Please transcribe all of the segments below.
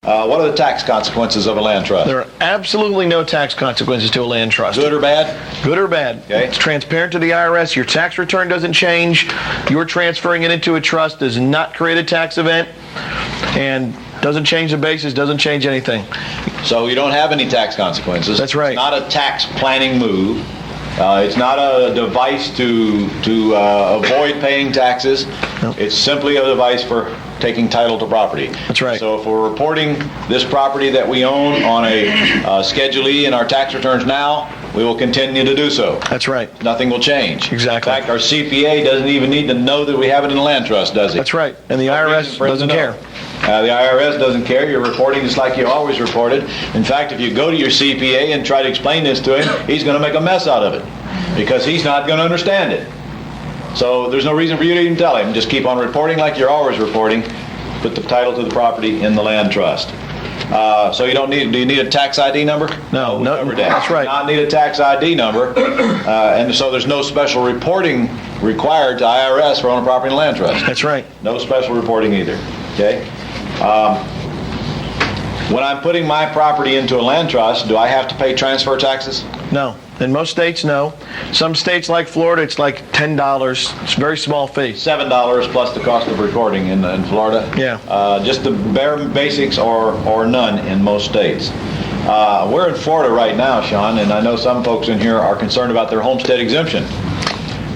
What are the tax consequences of a land trust? There are absolutely no tax consequences to a land trust. Good or bad? Good or bad. Okay. It's transparent to the IRS. Your tax return doesn't change. Your transferring it into a trust does not create a tax event, and doesn't change the basis, doesn't change anything. So you don't have any tax consequences. That's right. It's not a tax planning move. It's not a device to avoid paying taxes. Nope. It's simply a device for taking title to property. That's right. So if we're reporting this property that we own on a Schedule E in our tax returns now, we will continue to do so. That's right. Nothing will change. Exactly. In fact, our CPA doesn't even need to know that we have it in a land trust, does he? That's right. And the IRS doesn't care. The IRS doesn't care. You're reporting just like you always reported. In fact, if you go to your CPA and try to explain this to him, he's going to make a mess out of it because he's not going to understand it. So there's no reason for you to even tell him. Just keep on reporting like you're always reporting. Put the title to the property in the land trust. So you don't need. Do you need a tax ID number? No, we covered that. That's right. Not need a tax ID number, and so there's no special reporting required to IRS for owning property in a land trust. That's right. No special reporting either. Okay. When I'm putting my property into a land trust, do I have to pay transfer taxes? No. In most states, no. Some states like Florida, it's like $10. It's a very small fee. $7 plus the cost of recording in Florida. Yeah. Just the bare basics or none in most states. We're in Florida right now, Sean, and I know some folks in here are concerned about their homestead exemption.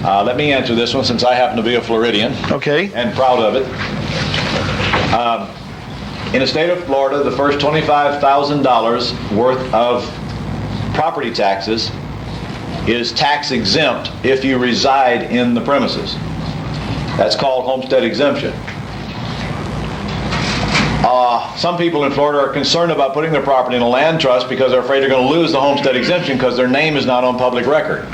Let me answer this one since I happen to be a Floridian. Okay. And proud of it. In the state of Florida, the first $25,000 worth of property taxes is tax exempt if you reside in the premises. That's called homestead exemption. Some people in Florida are concerned about putting their property in a land trust because they're afraid they're going to lose the homestead exemption because their name is not on public record.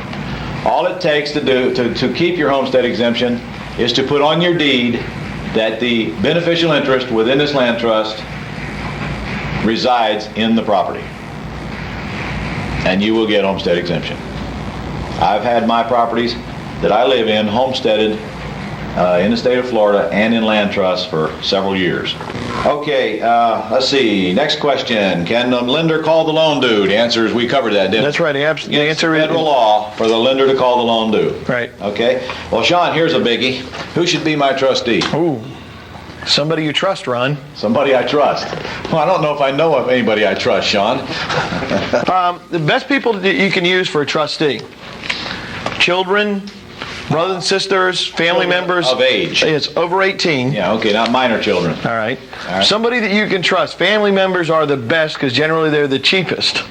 All it takes to do to keep your homestead exemption is to put on your deed that the beneficial interest within this land trust resides in the property. And you will get homestead exemption. I've had my properties that I live in homesteaded in the state of Florida and in land trusts for several years. Okay, let's see. Next question. Can the lender call the loan due? The answer is we covered that, didn't we? That's right. The answer is federal law for the lender to call the loan due. Right. Okay. Well, Sean, here's a biggie. Who should be my trustee? Ooh. Somebody you trust, Ron. Somebody I trust. Well, I don't know if I know of anybody I trust, Sean. The best people that you can use for a trustee: children, brothers and sisters, family members. Of age. It's over 18. Yeah, okay, not minor children. All right. Somebody that you can trust. Family members are the best because generally they're the cheapest.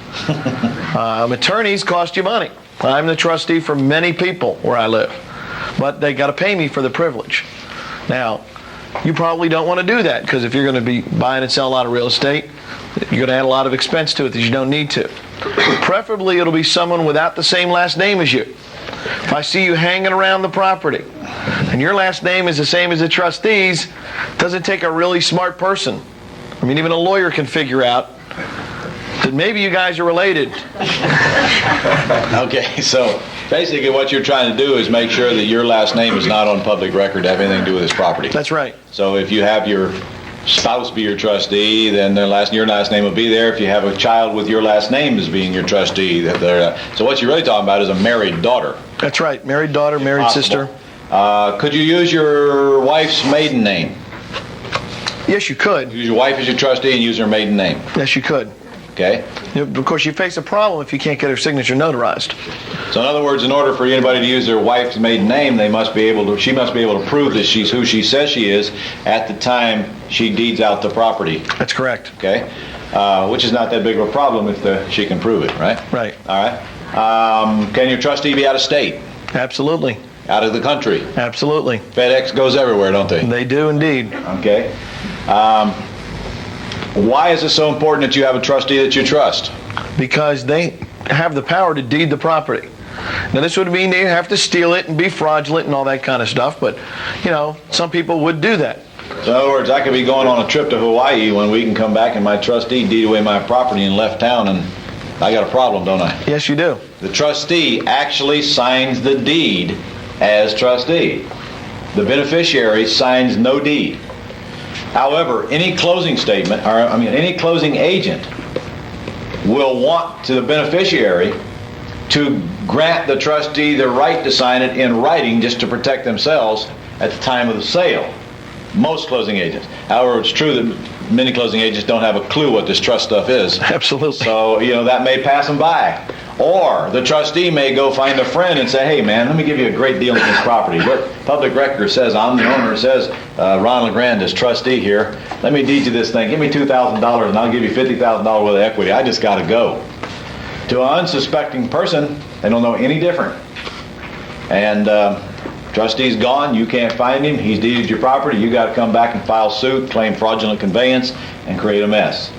Attorneys cost you money. I'm the trustee for many people where I live, but they got to pay me for the privilege. Now, you probably don't want to do that because if you're going to be buying and selling a lot of real estate, you're going to add a lot of expense to it that you don't need to. Preferably, it'll be someone without the same last name as you. If I see you hanging around the property and your last name is the same as the trustee's, it doesn't take a really smart person. I mean, even a lawyer can figure out that maybe you guys are related. Okay, so basically what you're trying to do is make sure that your last name is not on public record to have anything to do with this property. That's right. So if you have your spouse be your trustee, then your last name will be there. If you have a child with your last name as being your trustee, so what you're really talking about is a married daughter. That's right. Married daughter, married sister. Could you use your wife's maiden name? Yes, you could. Use your wife as your trustee and use her maiden name. Yes, you could. Okay. Of course, you face a problem if you can't get her signature notarized. So in other words, in order for anybody to use their wife's maiden name, she must be able to prove that she's who she says she is at the time she deeds out the property. That's correct. Okay. Which is not that big of a problem if she can prove it, right? Right. All right. Can your trustee be out of state? Absolutely. Out of the country? Absolutely. FedEx goes everywhere, don't they? They do indeed. Okay. Why is it so important that you have a trustee that you trust? Because they have the power to deed the property. Now, this would mean they have to steal it and be fraudulent and all that kind of stuff, but, some people would do that. So in other words, I could be going on a trip to Hawaii one week and come back and my trustee deed away my property and left town, and I got a problem, don't I? Yes, you do. The trustee actually signs the deed as trustee. The beneficiary signs no deed. However, any closing statement, any closing agent will want to the beneficiary to grant the trustee the right to sign it in writing just to protect themselves at the time of the sale. Most closing agents. However, it's true that many closing agents don't have a clue what this trust stuff is. Absolutely. So, that may pass them by. Or the trustee may go find a friend and say, hey man, let me give you a great deal on this property. Look, public record says I'm the owner. It says Ron LeGrand is trustee here. Let me deed you this thing. Give me $2,000 and I'll give you $50,000 worth of equity. I just got to go. To an unsuspecting person, they don't know any different. And trustee's gone. You can't find him. He's deeded your property. You got to come back and file suit, claim fraudulent conveyance, and create a mess.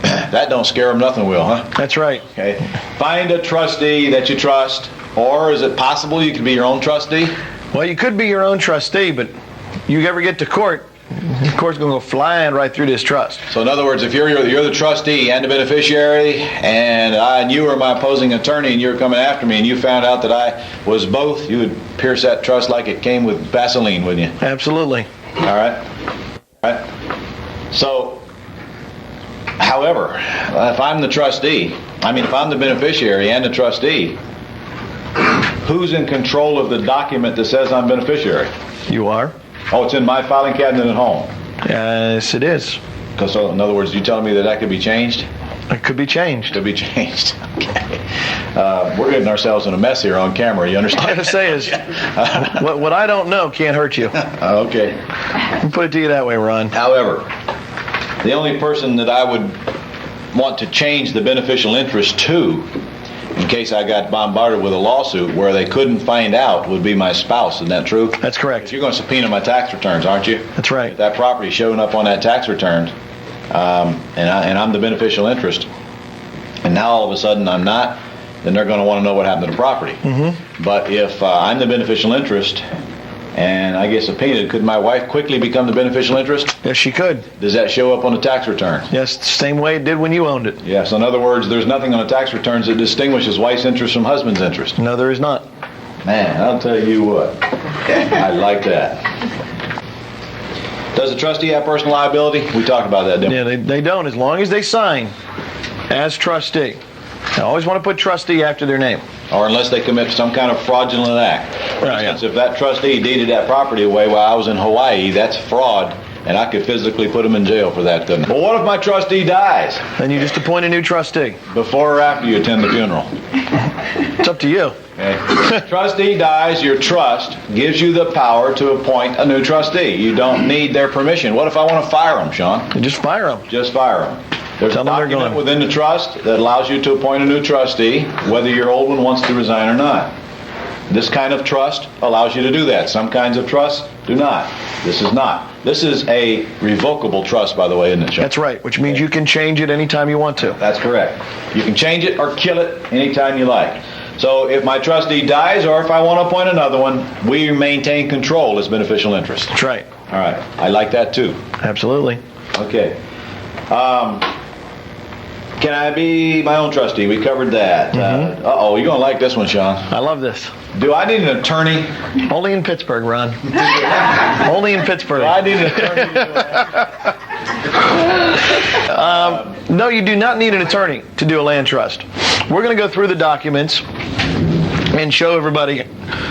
That don't scare them nothing will, huh? That's right. Okay. Find a trustee that you trust, or is it possible you could be your own trustee? Well, you could be your own trustee, but you ever get to court, the court's going to go flying right through this trust. So in other words, if you're the trustee and the beneficiary, and you were my opposing attorney and you were coming after me and you found out that I was both, you would pierce that trust like it came with Vaseline, wouldn't you? Absolutely. All right. So, however, if I'm the trustee, if I'm the beneficiary and the trustee, who's in control of the document that says I'm beneficiary? You are. Oh, it's in my filing cabinet at home. Yes, it is. So, in other words, you telling me that could be changed? It could be changed. Could be changed. Okay. We're getting ourselves in a mess here on camera. You understand? All I have to say is, what I don't know can't hurt you. Okay. I'll put it to you that way, Ron. However, the only person that I would want to change the beneficial interest to, in case I got bombarded with a lawsuit where they couldn't find out, would be my spouse. Isn't that true? That's correct. You're going to subpoena my tax returns, aren't you? That's right. If that property showing up on that tax return, and I'm the beneficial interest, and now all of a sudden I'm not, then they're going to want to know what happened to the property. Mm-hmm. But if I'm the beneficial interest and I get subpoenaed, could my wife quickly become the beneficial interest? Yes, she could. Does that show up on the tax return? Yes, the same way it did when you owned it. Yes, in other words, there's nothing on the tax returns that distinguishes wife's interest from husband's interest. No, there is not. Man, I'll tell you what. I like that. Does the trustee have personal liability? We talked about that, didn't we? Yeah, they don't, as long as they sign as trustee. I always want to put trustee after their name. Or unless they commit some kind of fraudulent act. For instance, if that trustee deeded that property away while I was in Hawaii, that's fraud, and I could physically put him in jail for that, couldn't I? Well, what if my trustee dies? Then you just appoint a new trustee. Before or after you attend the funeral? It's up to you. Okay. Trustee dies, your trust gives you the power to appoint a new trustee. You don't need their permission. What if I want to fire them, Sean? You just fire them. Just fire them. There's a Tell them they're document going. within the trust that allows you to appoint a new trustee, whether your old one wants to resign or not. This kind of trust allows you to do that. Some kinds of trusts do not. This is not. This is a revocable trust, by the way, isn't it, Sean? That's right, which means you can change it anytime you want to. That's correct. You can change it or kill it anytime you like. So if my trustee dies or if I want to appoint another one, we maintain control as beneficial interest. That's right. All right. I like that too. Absolutely. Okay. Can I be my own trustee? We covered that. Mm-hmm. You're going to like this one, Sean. I love this. Do I need an attorney? Only in Pittsburgh, Ron. Only in Pittsburgh. Do I need an attorney to do No, you do not need an attorney to do a land trust. We're going to go through the documents and show everybody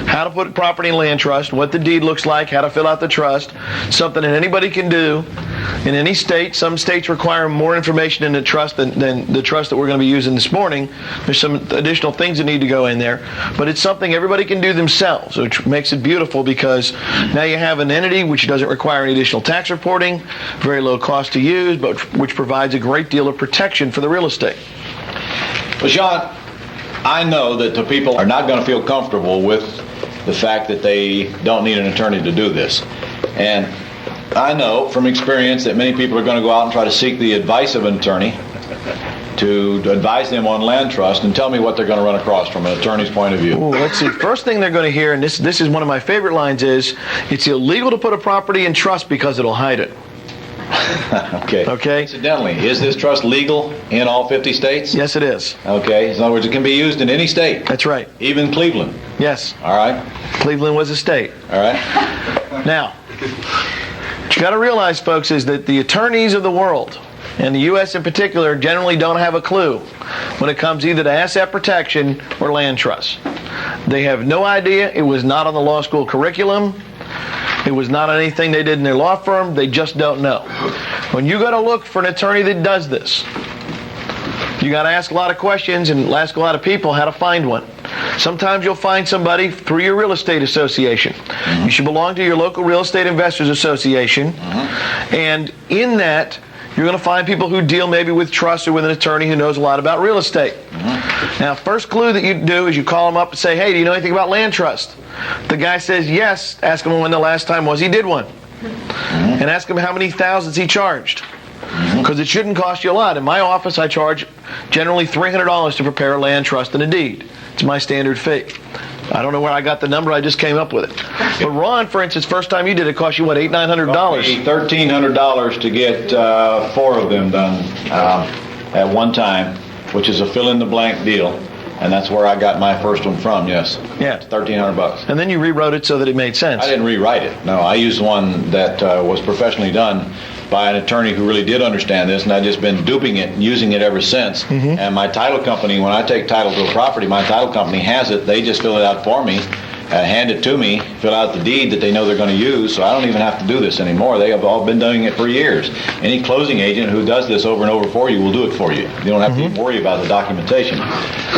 how to put property in land trust, what the deed looks like, how to fill out the trust, something that anybody can do in any state. Some states require more information in the trust than the trust that we're going to be using this morning. There's some additional things that need to go in there, but it's something everybody can do themselves, which makes it beautiful because now you have an entity which doesn't require any additional tax reporting, very low cost to use, but which provides a great deal of protection for the real estate. Well, Sean, I know that the people are not going to feel comfortable with the fact that they don't need an attorney to do this. And I know from experience that many people are going to go out and try to seek the advice of an attorney to advise them on land trust and tell me what they're going to run across from an attorney's point of view. Ooh, let's see. First thing they're going to hear, and this is one of my favorite lines, is it's illegal to put a property in trust because it'll hide it. Okay. Incidentally, is this trust legal in all 50 states? Yes, it is. Okay. In other words, it can be used in any state. That's right. Even Cleveland. Yes. All right. Cleveland was a state. All right. Now, What you got to realize, folks, is that the attorneys of the world, and the U.S. in particular, generally don't have a clue when it comes either to asset protection or land trust. They have no idea. It was not on the law school curriculum. It was not on anything they did in their law firm. They just don't know. When you go to look for an attorney that does this, you got to ask a lot of questions and ask a lot of people how to find one. Sometimes you'll find somebody through your real estate association. You should belong to your local real estate investors association. And in that, you're going to find people who deal maybe with trust or with an attorney who knows a lot about real estate. Now, first clue that you do is you call them up and say, hey, do you know anything about land trust? The guy says yes. Ask him when the last time was he did one. And ask him how many thousands he charged. Because it shouldn't cost you a lot. In my office, I charge generally $300 to prepare a land trust and a deed. It's my standard fee. I don't know where I got the number. I just came up with it. But Ron, for instance, first time you did it cost you, what, $800, $900? $1,300 to get 4 of them done at one time, which is a fill-in-the-blank deal. And that's where I got my first one from, yes. Yeah. $1,300. And then you rewrote it so that it made sense. I didn't rewrite it. No, I used one that was professionally done by an attorney who really did understand this, and I've just been duping it and using it ever since. And my title company, when I take title to a property, my title company has it. They just fill it out for me, hand it to me, fill out the deed that they know they're going to use, so I don't even have to do this anymore. They have all been doing it for years. Any closing agent who does this over and over for you will do it for you. You don't have to even worry about the documentation.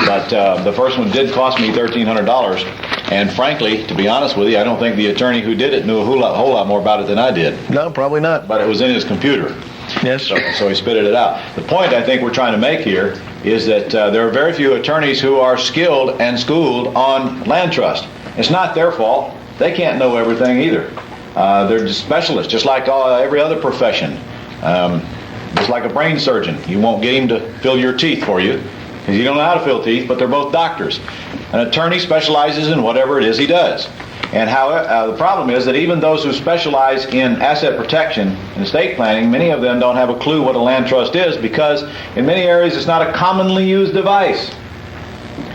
But the first one did cost me $1,300. And frankly, to be honest with you, I don't think the attorney who did it knew a whole lot more about it than I did. No, probably not. But it was in his computer. Yes. So he spitted it out. The point I think we're trying to make here is that there are very few attorneys who are skilled and schooled on land trust. It's not their fault. They can't know everything either. They're just specialists, just like every other profession. Just like a brain surgeon. You won't get him to fill your teeth for you, because you don't know how to fill teeth, but they're both doctors. An attorney specializes in whatever it is he does. And the problem is that even those who specialize in asset protection and estate planning, many of them don't have a clue what a land trust is, because in many areas it's not a commonly used device.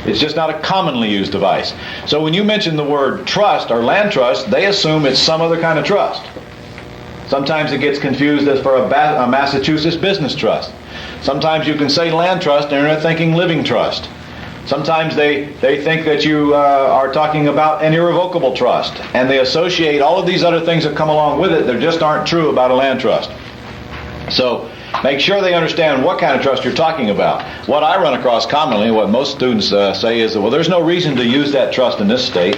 It's just not a commonly used device. So when you mention the word trust or land trust, they assume it's some other kind of trust. Sometimes it gets confused as for a Massachusetts business trust. Sometimes you can say land trust and they're thinking living trust. Sometimes they think that you are talking about an irrevocable trust, and they associate all of these other things that come along with it that just aren't true about a land trust. So make sure they understand what kind of trust you're talking about. What I run across commonly, what most students say is that, well, there's no reason to use that trust in this state,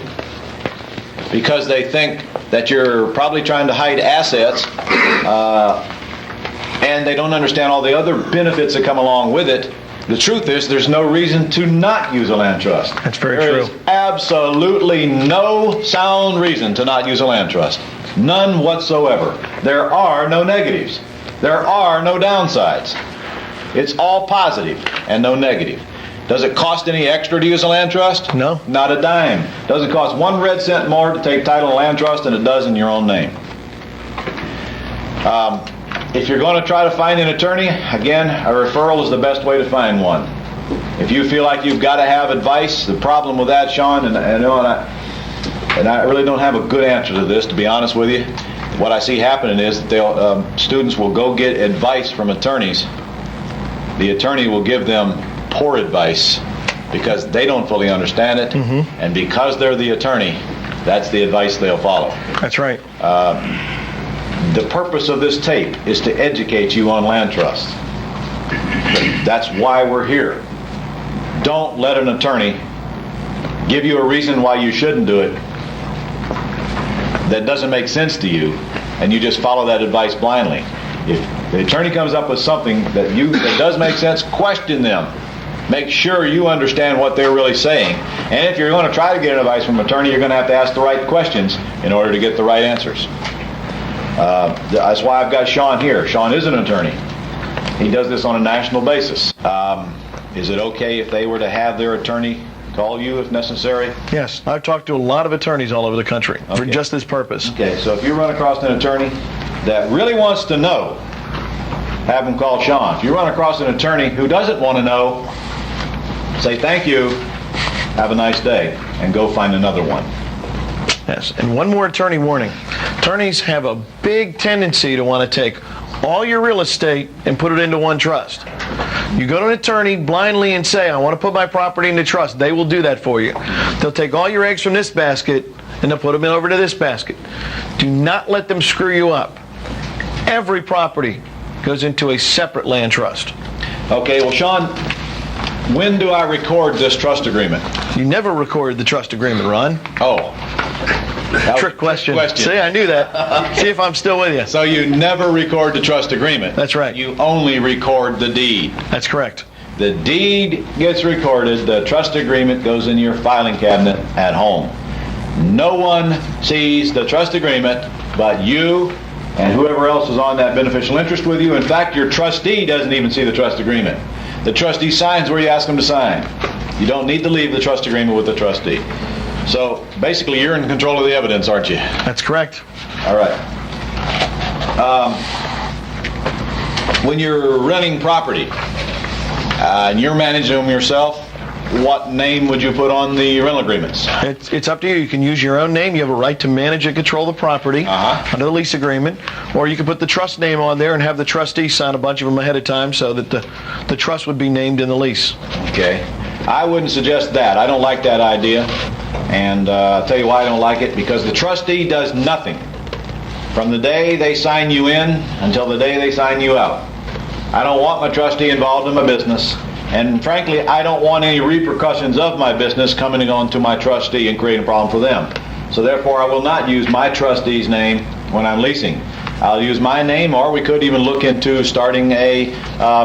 because they think that you're probably trying to hide assets, and they don't understand all the other benefits that come along with it. The truth is, there's no reason to not use a land trust. That's very true. There is absolutely no sound reason to not use a land trust. None whatsoever. There are no negatives. There are no downsides. It's all positive and no negative. Does it cost any extra to use a land trust? No. Not a dime. Does it cost 1 red cent more to take title of a land trust than it does in your own name? If you're going to try to find an attorney, again, a referral is the best way to find one. If you feel like you've got to have advice, the problem with that, Sean, and I really don't have a good answer to this, to be honest with you. What I see happening is that students will go get advice from attorneys. The attorney will give them poor advice because they don't fully understand it, and because they're the attorney, that's the advice they'll follow. That's right. The purpose of this tape is to educate you on land trusts. That's why we're here. Don't let an attorney give you a reason why you shouldn't do it that doesn't make sense to you, and you just follow that advice blindly. If the attorney comes up with something that does make sense, question them. Make sure you understand what they're really saying. And if you're going to try to get advice from an attorney, you're going to have to ask the right questions in order to get the right answers. That's why I've got Sean here. Sean is an attorney. He does this on a national basis. Is it okay if they were to have their attorney call you if necessary? Yes. I've talked to a lot of attorneys all over the country for just this purpose. Okay, so if you run across an attorney that really wants to know, have him call Sean. If you run across an attorney who doesn't want to know, say thank you, have a nice day, and go find another one. Yes, and one more attorney warning. Attorneys have a big tendency to want to take all your real estate and put it into one trust. You go to an attorney blindly and say, I want to put my property into trust. They will do that for you. They'll take all your eggs from this basket and they'll put them over to this basket. Do not let them screw you up. Every property goes into a separate land trust. Okay, well, Sean, when do I record this trust agreement? You never record the trust agreement, Ron. Oh. Trick question. See, I knew that. See if I'm still with you. So you never record the trust agreement? That's right. You only record the deed? That's correct. The deed gets recorded, the trust agreement goes in your filing cabinet at home. No one sees the trust agreement but you and whoever else is on that beneficial interest with you. In fact, your trustee doesn't even see the trust agreement. The trustee signs where you ask him to sign. You don't need to leave the trust agreement with the trustee. So basically, you're in control of the evidence, aren't you? That's correct. All right. When you're renting property and you're managing them yourself, what name would you put on the rental agreements? It's up to you. You can use your own name. You have a right to manage and control the property under the lease agreement. Or you can put the trust name on there and have the trustee sign a bunch of them ahead of time so that the trust would be named in the lease. Okay. I wouldn't suggest that. I don't like that idea. And I'll tell you why I don't like it. Because the trustee does nothing from the day they sign you in until the day they sign you out. I don't want my trustee involved in my business. And frankly, I don't want any repercussions of my business coming on to my trustee and creating a problem for them. So therefore, I will not use my trustee's name when I'm leasing. I'll use my name, or we could even look into starting a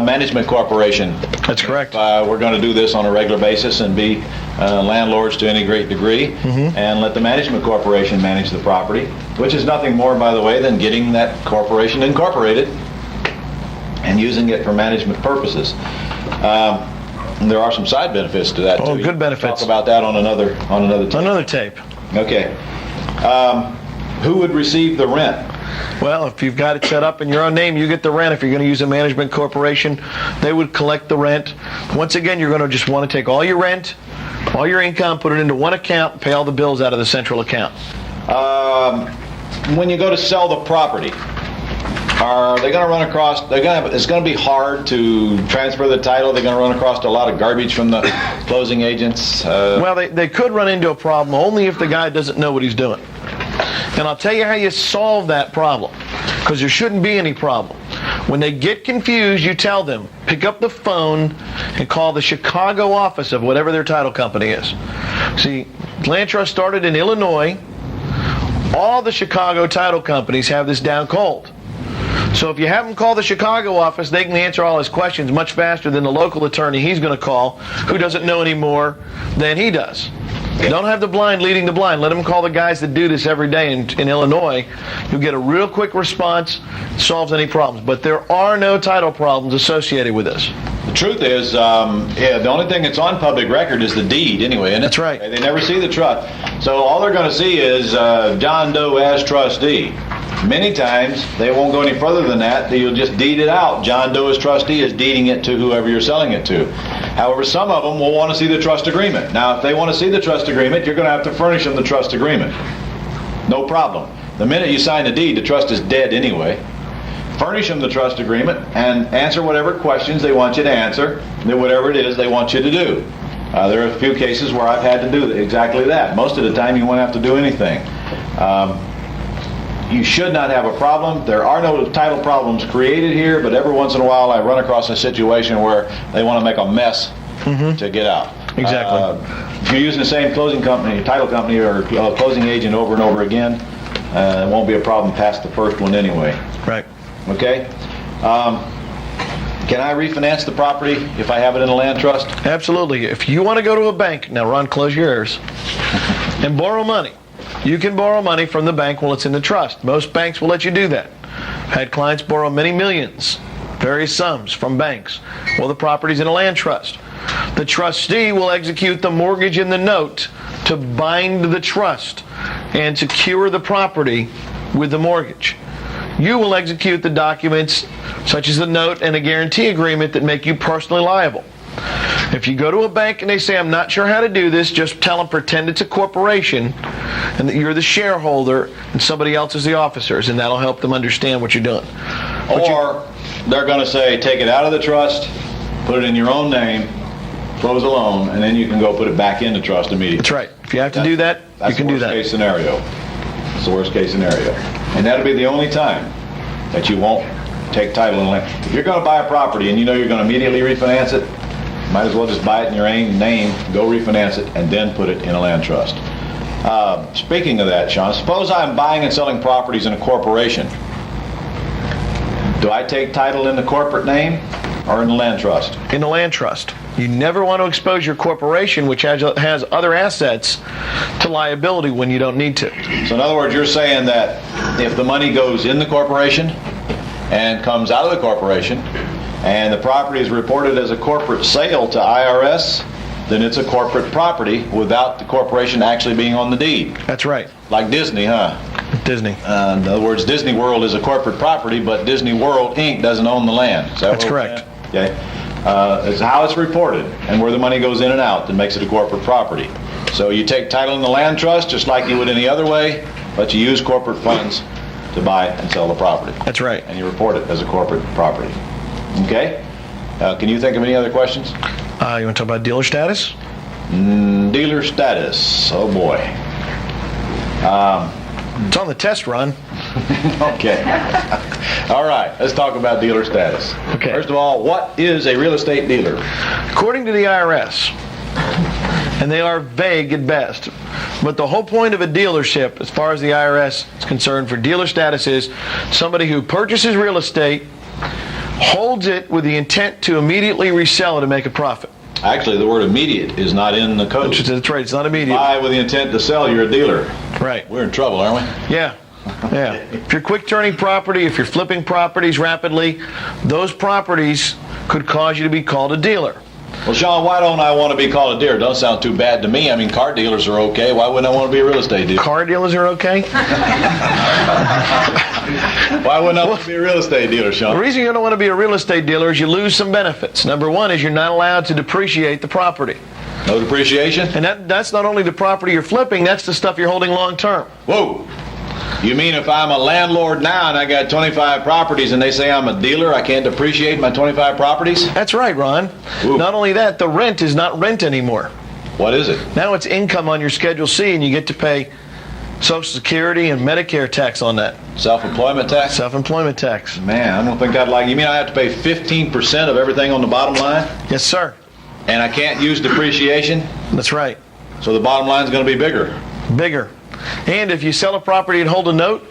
management corporation. That's correct. We're going to do this on a regular basis and be landlords to any great degree, and let the management corporation manage the property, which is nothing more, by the way, than getting that corporation incorporated and using it for management purposes. There are some side benefits to that too. Oh, good benefits. Talk about that on another tape. Another tape. Okay. Who would receive the rent? Well, if you've got it set up in your own name, you get the rent. If you're going to use a management corporation, they would collect the rent. Once again, you're going to just want to take all your rent, all your income, put it into one account, and pay all the bills out of the central account. When you go to sell the property, are they going to run across? It's going to be hard to transfer the title. They're going to run across a lot of garbage from the closing agents. Well, they could run into a problem only if the guy doesn't know what he's doing. And I'll tell you how you solve that problem, because there shouldn't be any problem. When they get confused, you tell them, pick up the phone and call the Chicago office of whatever their title company is. See, Land Trust started in Illinois. All the Chicago title companies have this down cold. So if you have them call the Chicago office, they can answer all his questions much faster than the local attorney he's going to call, who doesn't know any more than he does. Don't have the blind leading the blind. Let them call the guys that do this every day in Illinois. You'll get a real quick response, solves any problems. But there are no title problems associated with this. The truth is, the only thing that's on public record is the deed anyway, isn't it? That's right. They never see the trust. So all they're going to see is John Doe as trustee. Many times, they won't go any further than that. You'll just deed it out. John Doe as trustee is deeding it to whoever you're selling it to. However, some of them will want to see the trust agreement. Now, if they want to see the trust agreement, you're going to have to furnish them the trust agreement. No problem. The minute you sign the deed, the trust is dead anyway. Furnish them the trust agreement and answer whatever questions they want you to answer, whatever it is they want you to do. There are a few cases where I've had to do exactly that. Most of the time, you won't have to do anything. You should not have a problem. There are no title problems created here, but every once in a while I run across a situation where they want to make a mess to get out. Exactly. If you're using the same closing company, title company, or closing agent over and over again, it won't be a problem past the first one anyway. Right. Okay? Can I refinance the property if I have it in a land trust? Absolutely. If you want to go to a bank, now Ron, close your ears, and borrow money, you can borrow money from the bank while it's in the trust. Most banks will let you do that. I've had clients borrow many millions, various sums from banks while the property's in a land trust. The trustee will execute the mortgage and the note to bind the trust and secure the property with the mortgage. You will execute the documents such as the note and a guarantee agreement that make you personally liable. If you go to a bank and they say, I'm not sure how to do this, just tell them pretend it's a corporation and that you're the shareholder and somebody else is the officers, and that'll help them understand what you're doing. Or they're going to say, take it out of the trust, put it in your own name, close a loan, and then you can go put it back in the trust immediately. That's right. If you have to do that, you can do that. That's the worst case scenario. It's the worst case scenario. And that'll be the only time that you won't take title in land. If you're going to buy a property and you know you're going to immediately refinance it, might as well just buy it in your own name, go refinance it, and then put it in a land trust. Speaking of that, Sean, suppose I'm buying and selling properties in a corporation. Do I take title in the corporate name or in the land trust? In the land trust. You never want to expose your corporation, which has other assets, to liability when you don't need to. So in other words, you're saying that if the money goes in the corporation and comes out of the corporation, and the property is reported as a corporate sale to IRS, then it's a corporate property without the corporation actually being on the deed. That's right. Like Disney, huh? Disney. In other words, Disney World is a corporate property, but Disney World, Inc. doesn't own the land. That's correct. Okay. It's how it's reported and where the money goes in and out that makes it a corporate property. So you take title in the land trust just like you would any other way, but you use corporate funds to buy and sell the property. That's right. And you report it as a corporate property. Okay? Can you think of any other questions? You want to talk about dealer status? Dealer status. Oh boy. It's on the test run. Okay. All right. Let's talk about dealer status. Okay. First of all, what is a real estate dealer? According to the IRS, and they are vague at best, but the whole point of a dealership, as far as the IRS is concerned, for dealer status is somebody who purchases real estate, holds it with the intent to immediately resell it and make a profit. Actually, the word immediate is not in the code. That's right. It's not immediate. Buy with the intent to sell, you're a dealer. Right. We're in trouble, aren't we? Yeah. Yeah. If you're quick turning property, if you're flipping properties rapidly, those properties could cause you to be called a dealer. Well, Sean, why don't I want to be called a dealer? Doesn't sound too bad to me. I mean, car dealers are okay. Why wouldn't I want to be a real estate dealer? Car dealers are okay? Why wouldn't I want to be a real estate dealer, Sean? The reason you don't want to be a real estate dealer is you lose some benefits. Number one is you're not allowed to depreciate the property. No depreciation? And that's not only the property you're flipping, that's the stuff you're holding long term. Whoa. You mean if I'm a landlord now and I got 25 properties and they say I'm a dealer, I can't depreciate my 25 properties? That's right, Ron. Ooh. Not only that, the rent is not rent anymore. What is it? Now it's income on your Schedule C, and you get to pay Social Security and Medicare tax on that. Self-employment tax? Self-employment tax. Man, I don't think I'd like. You mean I have to pay 15% of everything on the bottom line? Yes, sir. And I can't use depreciation? That's right. So the bottom line is going to be bigger. Bigger. And if you sell a property and hold a note,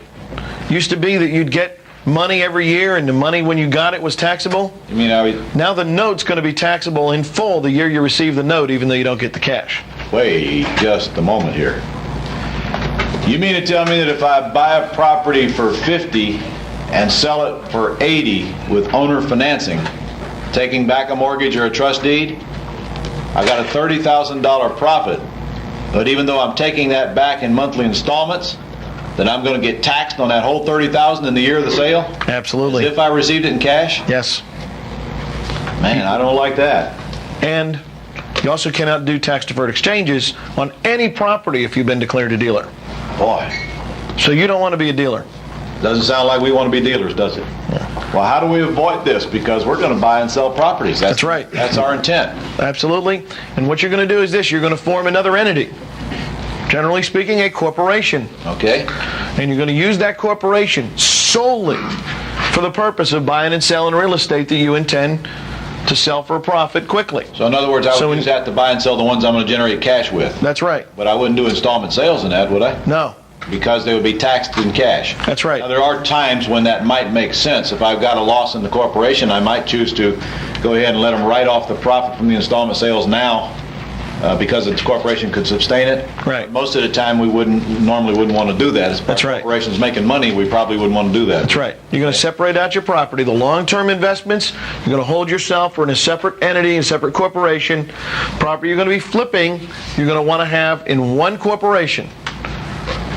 used to be that you'd get money every year and the money when you got it was taxable. You mean now the note's going to be taxable in full the year you receive the note, even though you don't get the cash. Wait just a moment here. You mean to tell me that if I buy a property for 50 and sell it for 80 with owner financing, taking back a mortgage or a trust deed, I got a $30,000 profit, but even though I'm taking that back in monthly installments, then I'm going to get taxed on that whole $30,000 in the year of the sale? Absolutely. As if I received it in cash? Yes. Man, I don't like that. And you also cannot do tax-deferred exchanges on any property if you've been declared a dealer. Boy. So you don't want to be a dealer. Doesn't sound like we want to be dealers, does it? Yeah. Well, how do we avoid this? Because we're going to buy and sell properties. That's right. That's our intent. Absolutely. And what you're going to do is this. You're going to form another entity. Generally speaking, a corporation. Okay. And you're going to use that corporation solely for the purpose of buying and selling real estate that you intend to sell for a profit quickly. So in other words, I would use that to buy and sell the ones I'm going to generate cash with. That's right. But I wouldn't do installment sales in that, would I? No. Because they would be taxed in cash. That's right. Now, there are times when that might make sense. If I've got a loss in the corporation, I might choose to go ahead and let them write off the profit from the installment sales now because the corporation could sustain it. Right. But most of the time, we normally wouldn't want to do that. As That's right. The corporation's making money, we probably wouldn't want to do that. That's right. You're going to separate out your property. The long-term investments, you're going to hold yourself or in a separate entity, a separate corporation. Property you're going to be flipping, you're going to want to have in one corporation.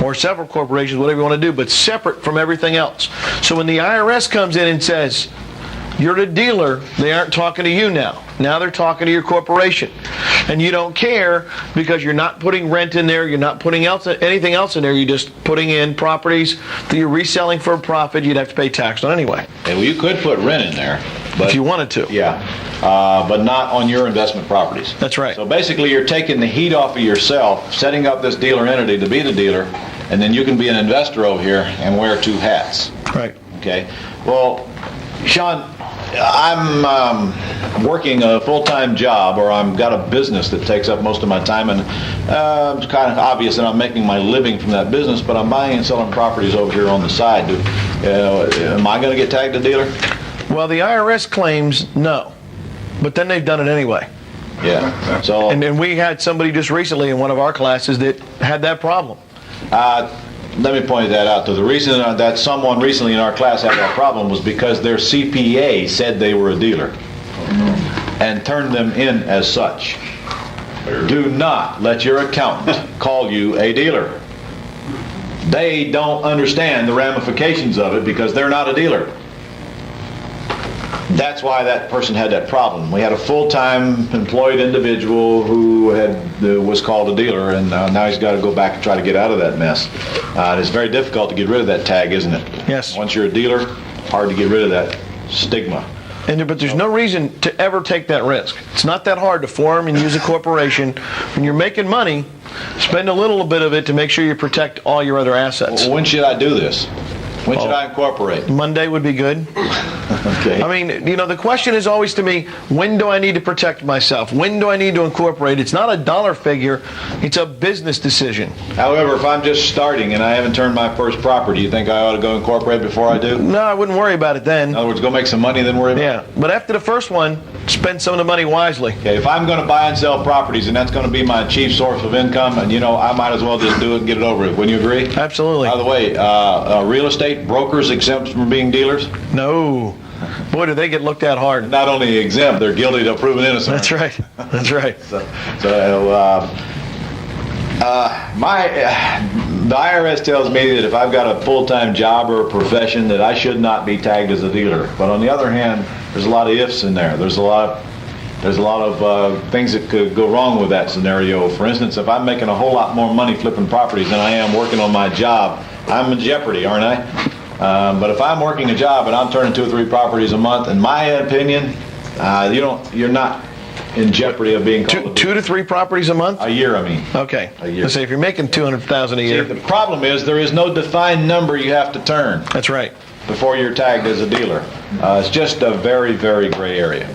Or several corporations, whatever you want to do, but separate from everything else. So when the IRS comes in and says, you're the dealer, they aren't talking to you now. Now they're talking to your corporation. And you don't care because you're not putting rent in there, you're not putting anything else in there, you're just putting in properties that you're reselling for a profit you'd have to pay tax on anyway. Yeah, well, you could put rent in there. But, if you wanted to. Yeah, but not on your investment properties. That's right. So basically you're taking the heat off of yourself, setting up this dealer entity to be the dealer, and then you can be an investor over here and wear two hats. Right. Okay. Well, Sean, I'm working a full-time job, or I've got a business that takes up most of my time, and it's kind of obvious that I'm making my living from that business, but I'm buying and selling properties over here on the side. Am I going to get tagged a dealer? Well, the IRS claims no, but then they've done it anyway. Yeah. So. And we had somebody just recently in one of our classes that had that problem. Let me point that out. The reason that someone recently in our class had that problem was because their CPA said they were a dealer and turned them in as such. Do not let your accountant call you a dealer. They don't understand the ramifications of it because they're not a dealer. That's why that person had that problem. We had a full-time employed individual who was called a dealer, and now he's got to go back and try to get out of that mess. It's very difficult to get rid of that tag, isn't it? Yes. Once you're a dealer, hard to get rid of that stigma. But there's no reason to ever take that risk. It's not that hard to form and use a corporation. When you're making money, spend a little bit of it to make sure you protect all your other assets. Well, when should I do this? When should I incorporate? Monday would be good. Okay. I mean, the question is always to me, when do I need to protect myself? When do I need to incorporate? It's not a dollar figure. It's a business decision. However, if I'm just starting and I haven't turned my first property, you think I ought to go incorporate before I do? No, I wouldn't worry about it then. In other words, go make some money, then worry about it? Yeah, but after the first one, spend some of the money wisely. Okay, if I'm going to buy and sell properties and that's going to be my chief source of income, and I might as well just do it and get it over with. Wouldn't you agree? Absolutely. By the way, real estate brokers exempt from being dealers? No. Boy, do they get looked at hard. Not only exempt, they're guilty of proven innocent. That's right. That's right. The IRS tells me that if I've got a full-time job or a profession that I should not be tagged as a dealer. But on the other hand, there's a lot of ifs in there. There's a lot of things that could go wrong with that scenario. For instance, if I'm making a whole lot more money flipping properties than I am working on my job, I'm in jeopardy, aren't I? But if I'm working a job and I'm turning 2 or 3 properties a month, in my opinion, you're not in jeopardy of being called 2 to 3 properties a month? A year, I mean. Okay. A year. Let's say if you're making $200,000 a year. See, the problem is there is no defined number you have to turn That's right. before you're tagged as a dealer. It's just a very, very gray area.